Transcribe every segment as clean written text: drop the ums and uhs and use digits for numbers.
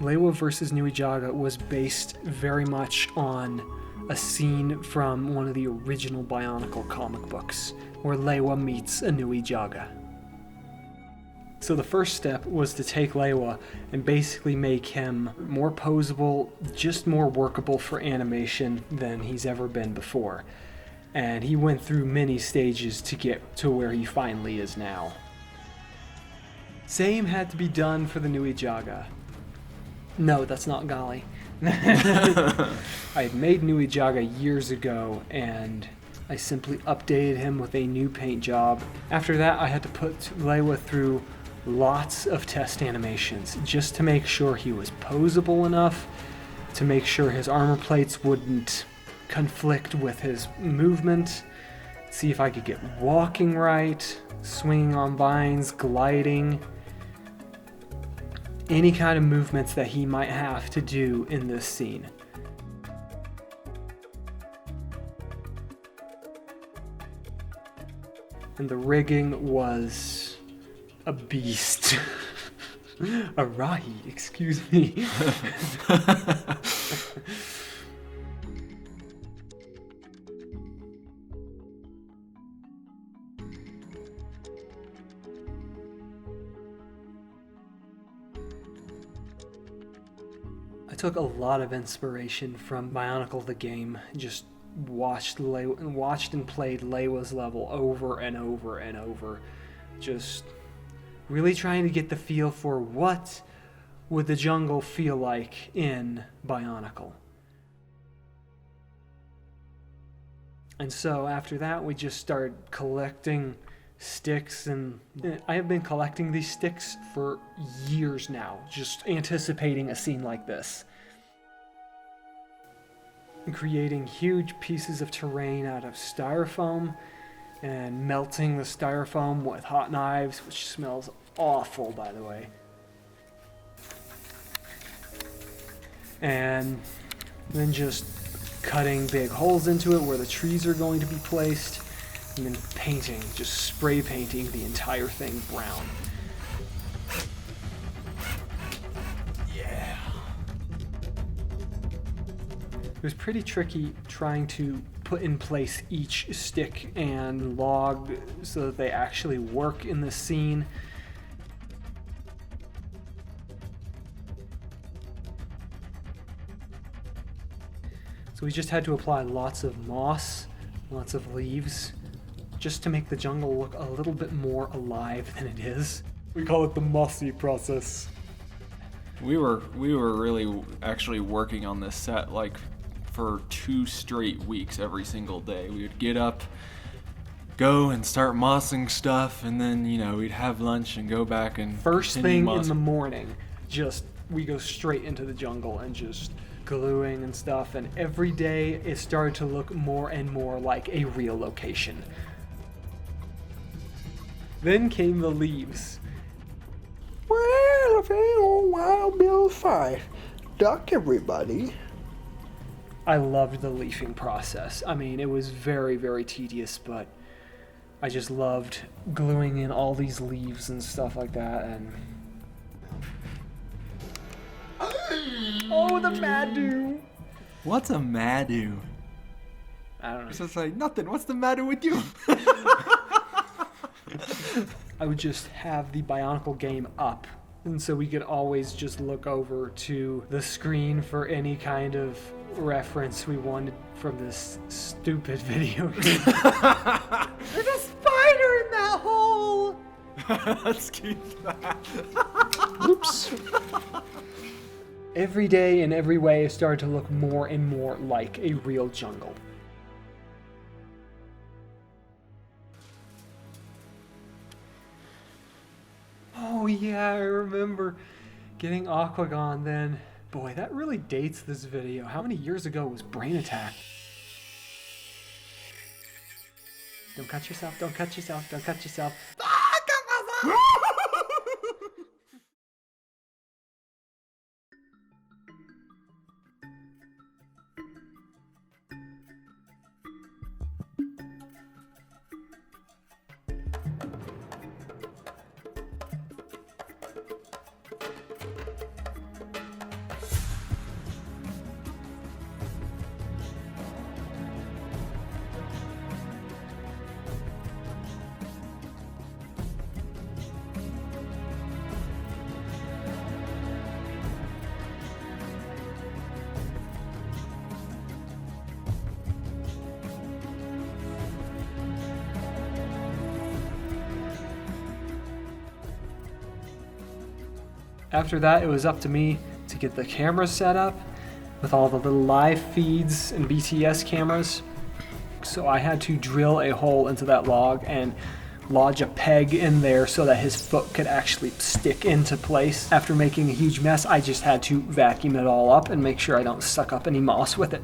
Lewa versus Nui Jaga was based very much on a scene from one of the original BIONICLE comic books, where Lewa meets a Nui Jaga. So the first step was to take Lewa and basically make him more posable, just more workable for animation than he's ever been before. And he went through many stages to get to where he finally is now. Same had to be done for the Nui Jaga. No, that's not Gali. I had made Nui Jaga years ago, and I simply updated him with a new paint job. After that, I had to put Lewa through lots of test animations just to make sure he was posable enough, to make sure his armor plates wouldn't conflict with his movement, see if I could get walking right, swinging on vines, gliding, any kind of movements that he might have to do in this scene. And the rigging was a beast. A rahi, excuse me. I took a lot of inspiration from BIONICLE the game, just watched and played Lewa's level over and over and over, just really trying to get the feel for what would the jungle feel like in BIONICLE. And so after that, we just started collecting sticks, and I have been collecting these sticks for years now, just anticipating a scene like this. And creating huge pieces of terrain out of styrofoam and melting the styrofoam with hot knives, which smells awful, by the way. And then just cutting big holes into it where the trees are going to be placed, and then painting, just spray painting the entire thing brown. Yeah. It was pretty tricky trying to put in place each stick and log so that they actually work in the scene. So we just had to apply lots of moss, lots of leaves, just to make the jungle look a little bit more alive than it is. We call it the mossy process. We were really actually working on this set like for 2 straight weeks every single day. We would get up, go and start mossing stuff, and then, we'd have lunch and go back and first thing in the morning, we go straight into the jungle and just gluing and stuff, and every day it started to look more and more like a real location. Then came the leaves. Well, if ain't old Wild Bill Fife, duck everybody. I loved the leafing process. I mean, it was very, very tedious, but I just loved gluing in all these leaves and stuff like that. And oh, the Madu! What's a Madu? I don't know. It's just like, nothing. What's the matter with you? I would just have the BIONICLE game up, and so we could always just look over to the screen for any kind of reference we wanted from this stupid video game. There's a spider in that hole! Let's keep that. Oops. Every day in every way it started to look more and more like a real jungle. Oh yeah, I remember getting Aquagon then. Boy, that really dates this video. How many years ago was Brain Attack? Don't cut yourself, don't cut yourself, don't cut yourself. I got myself! After that, it was up to me to get the camera set up with all the little live feeds and BTS cameras. So I had to drill a hole into that log and lodge a peg in there so that his foot could actually stick into place. After making a huge mess, I just had to vacuum it all up and make sure I don't suck up any moss with it.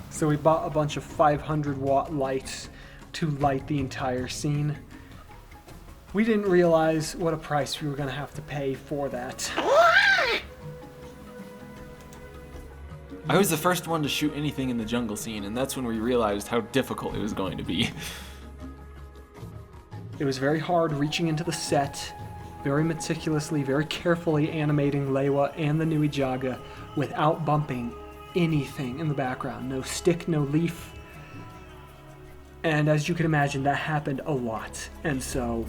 So we bought a bunch of 500-watt lights to light the entire scene. We didn't realize what a price we were going to have to pay for that. I was the first one to shoot anything in the jungle scene, and that's when we realized how difficult it was going to be. It was very hard reaching into the set, very meticulously, very carefully animating Lewa and the Nui Jaga without bumping anything in the background. No stick, no leaf. And as you can imagine, that happened a lot. And so,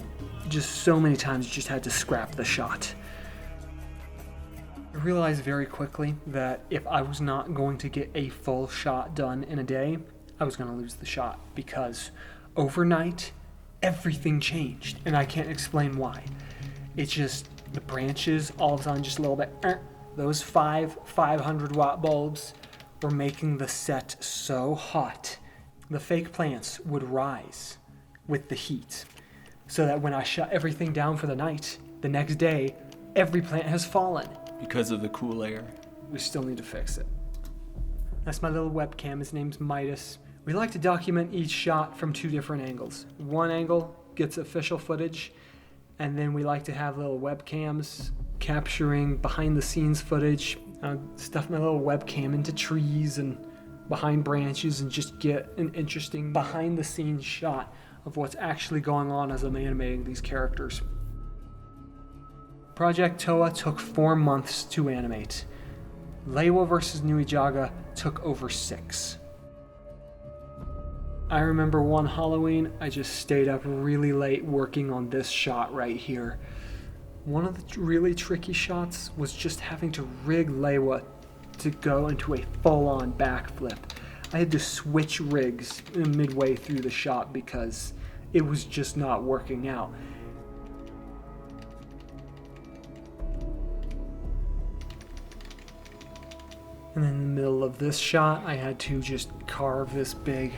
just so many times you just had to scrap the shot. I realized very quickly that if I was not going to get a full shot done in a day, I was going to lose the shot, because overnight, everything changed. And I can't explain why. It's just the branches all of a sudden just a little bit. Those 500-watt bulbs were making the set so hot. The fake plants would rise with the heat, so that when I shut everything down for the night, the next day, every plant has fallen. Because of the cool air. We still need to fix it. That's my little webcam. His name's Midas. We like to document each shot from 2 different angles. One angle gets official footage, and then we like to have little webcams capturing behind the scenes footage. Stuff my little webcam into trees and behind branches and just get an interesting behind the scenes shot of what's actually going on as I'm animating these characters. Project Toa took 4 months to animate. Lewa vs. Nui Jaga took over 6. I remember one Halloween, I just stayed up really late working on this shot right here. One of the really tricky shots was just having to rig Lewa to go into a full-on backflip. I had to switch rigs midway through the shot because it was just not working out. And in the middle of this shot, I had to just carve this big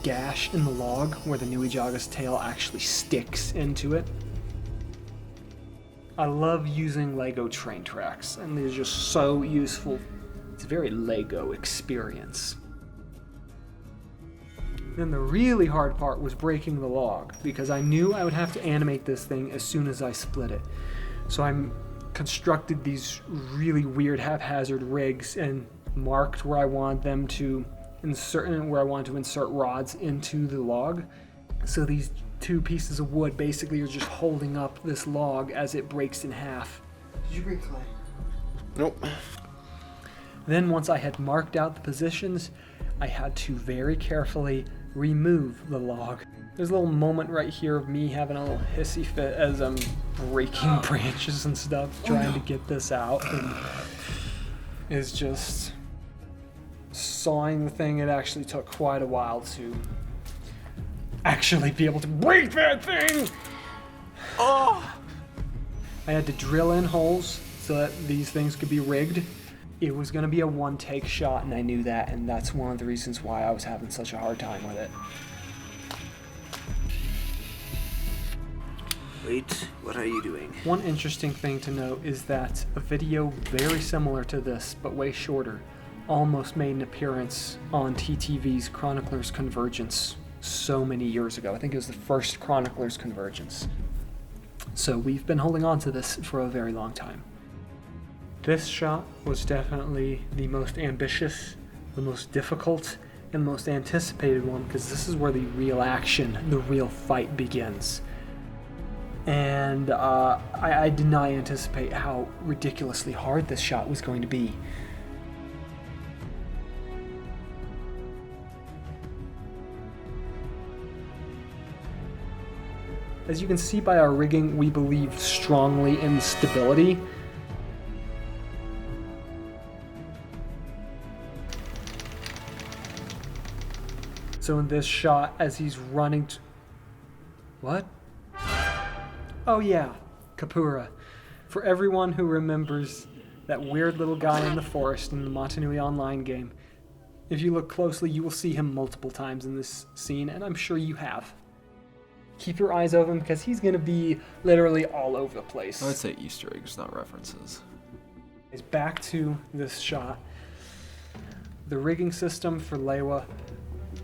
gash in the log where the Nui Jaga's tail actually sticks into it. I love using Lego train tracks, and they're just so useful. It's a very Lego experience. Then the really hard part was breaking the log, because I knew I would have to animate this thing as soon as I split it. So I constructed these really weird haphazard rigs and marked where I wanted them to insert, and where I wanted to insert rods into the log. So these 2 pieces of wood basically are just holding up this log as it breaks in half. Did you bring clay? Nope. Then once I had marked out the positions, I had to very carefully remove the log. There's a little moment right here of me having a little hissy fit as I'm breaking branches and stuff, trying to get this out, and it's just sawing the thing. It actually took quite a while to actually be able to break that thing. Oh! I had to drill in holes so that these things could be rigged. It was going to be a 1-take shot, and I knew that, and that's one of the reasons why I was having such a hard time with it. Wait, what are you doing? One interesting thing to note is that a video very similar to this, but way shorter, almost made an appearance on TTV's Chroniclers Convergence so many years ago. I think it was the first Chroniclers Convergence. So we've been holding on to this for a very long time. This shot was definitely the most ambitious, the most difficult, and the most anticipated one, because this is where the real action, the real fight begins. And I did not anticipate how ridiculously hard this shot was going to be. As you can see by our rigging, we believe strongly in stability. So in this shot, as he's running What? Oh yeah, Kapura. For everyone who remembers that weird little guy in the forest in the Motunui Online game, if you look closely, you will see him multiple times in this scene, and I'm sure you have. Keep your eyes open because he's going to be literally all over the place. I'd say Easter eggs, not references. Back to this shot. The rigging system for Lewa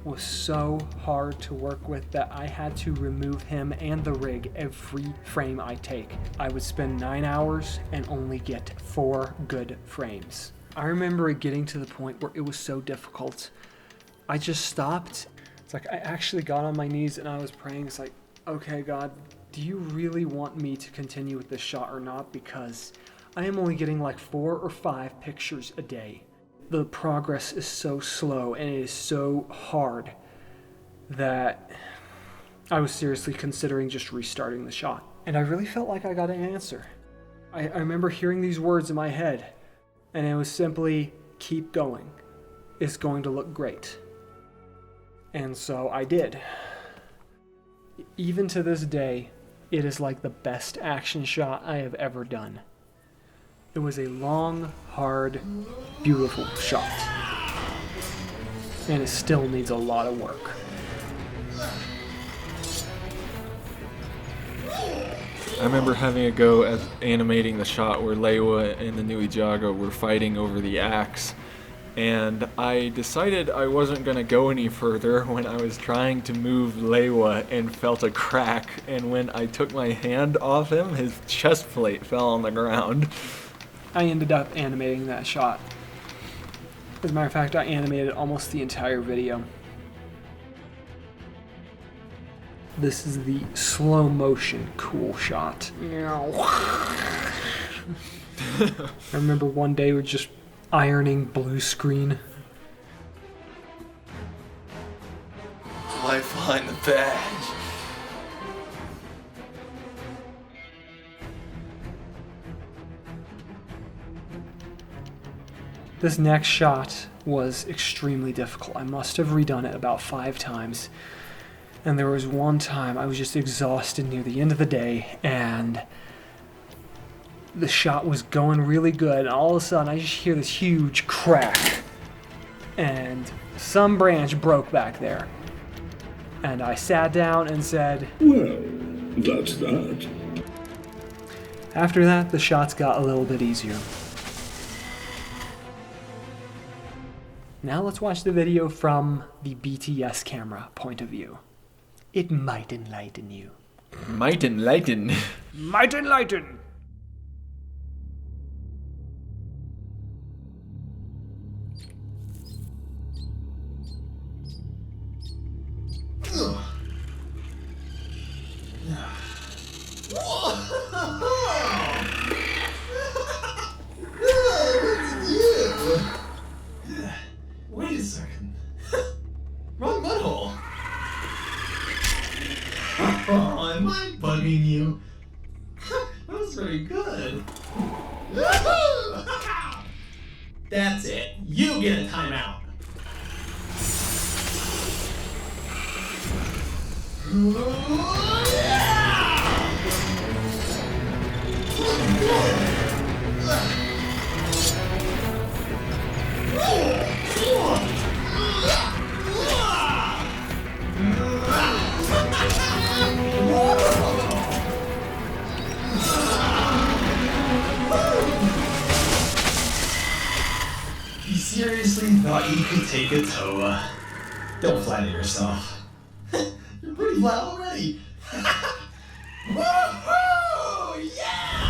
was so hard to work with that I had to remove him and the rig every frame I take. I would spend 9 hours and only get 4 good frames. I remember it getting to the point where it was so difficult. I just stopped. It's like I actually got on my knees and I was praying. It's like, okay, God, do you really want me to continue with this shot or not? Because I am only getting like 4 or 5 pictures a day. The progress is so slow and it is so hard that I was seriously considering just restarting the shot. And I really felt like I got an answer. I remember hearing these words in my head, and it was simply, keep going. It's going to look great. And so I did. Even to this day, it is like the best action shot I have ever done. It was a long, hard, beautiful shot. And it still needs a lot of work. I remember having a go at animating the shot where Lewa and the Nui Jaga were fighting over the axe, and I decided I wasn't going to go any further when I was trying to move Lewa and felt a crack, and when I took my hand off him, his chest plate fell on the ground. I ended up animating that shot. As a matter of fact, I animated almost the entire video. This is the slow motion cool shot. I remember one day we're just ironing blue screen. Life behind the badge. This next shot was extremely difficult. I must have redone it about 5 times. And there was one time I was just exhausted near the end of the day, and the shot was going really good, and all of a sudden I just hear this huge crack, and some branch broke back there. And I sat down and said, well, that's that. After that, the shots got a little bit easier. Now let's watch the video from the BTS camera point of view. It might enlighten you. Might enlighten. Might enlighten! Wait a second. Wrong butthole. Oh, am I bugging you? That was very good. That's it. You get a timeout. You seriously thought you could take a Toa? Don't flatter yourself. You're pretty flat already. Woohoo! Yeah!